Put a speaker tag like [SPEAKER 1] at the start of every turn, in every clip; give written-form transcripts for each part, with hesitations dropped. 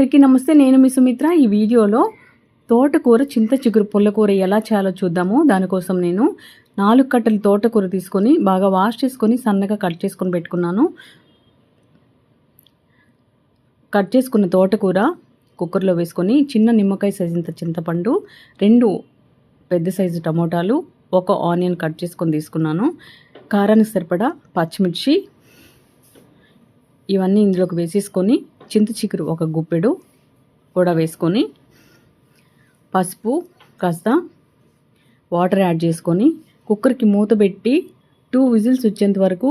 [SPEAKER 1] అందరికీ నమస్తే. నేను మీ సుమిత్ర. ఈ వీడియోలో తోటకూర చింత చిగురు పుల్లకూర ఎలా చేయాలో చూద్దాము. దానికోసం నేను 4 కట్టలు తోటకూర తీసుకొని బాగా వాష్ చేసుకొని సన్నగా కట్ చేసుకొని పెట్టుకున్నాను. కట్ చేసుకున్న తోటకూర కుక్కర్లో వేసుకొని చిన్న నిమ్మకాయ సైజంత చింతపండు, 2 పెద్ద సైజు టమోటాలు, 1 ఆనియన్ కట్ చేసుకొని తీసుకున్నాను. కారానికి సరిపడా పచ్చిమిర్చి ఇవన్నీ ఇందులోకి వేసేసుకొని చింత చిగురు 1 గుప్పెడు కూడా వేసుకొని పసుపు కాస్త వాటర్ యాడ్ చేసుకొని కుక్కర్కి మూత పెట్టి 2 విజిల్స్ వచ్చేంత వరకు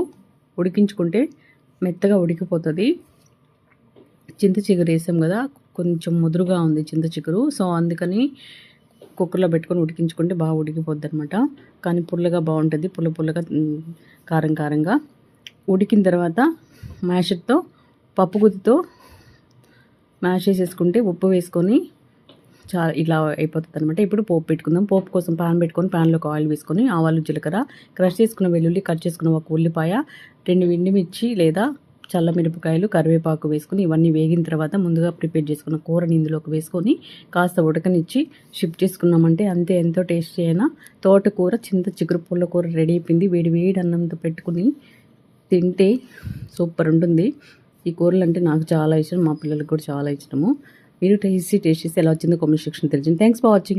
[SPEAKER 1] ఉడికించుకుంటే మెత్తగా ఉడికిపోతుంది. చింత చిగురు వేసాం కదా, కొంచెం ముదురుగా ఉంది చింత చిగురు, సో అందుకని కుక్కర్లో పెట్టుకొని ఉడికించుకుంటే బాగా ఉడికిపోద్ది అనమాట. కానీ పుల్లగా బాగుంటుంది, పుల్లగా కారంగా. ఉడికిన తర్వాత మ్యాషర్తో పప్పు గుత్తితో మ్యాష్ చేసేసుకుంటే ఉప్పు వేసుకొని చాలా ఇలా అయిపోతుంది అనమాట. ఇప్పుడు పోపు పెట్టుకుందాం. పోపు కోసం పాన్ పెట్టుకొని పాన్లోకి ఆయిల్ వేసుకొని ఆవాలు, జీలకర్ర, క్రష్ చేసుకున్న వెల్లుల్లి, కట్ చేసుకున్న 1 ఉల్లిపాయ, 2 ఎండుమిర్చి లేదా చల్లమిరపకాయలు, కరివేపాకు వేసుకొని ఇవన్నీ వేగిన తర్వాత ముందుగా ప్రిపేర్ చేసుకున్న కూరని ఇందులోకి వేసుకొని కాస్త ఉడకనిచ్చి షిఫ్ట్ చేసుకున్నామంటే అంతే. ఎంతో టేస్టీ అయినా తోటకూర చింత చిగురు పుల్లకూర రెడీ అయిపోయింది. వేడి అన్నంతో పెట్టుకుని తింటే సూపర్ ఉంటుంది. ఈ కూరలు అంటే నాకు చాలా ఇష్టం, మా పిల్లలకు కూడా చాలా ఇష్టము. మీరు టేస్ట్ చేసి ఎలా వచ్చిందో కామెంట్ సెక్షన్ తెలియజేయండి. Thanks for watching.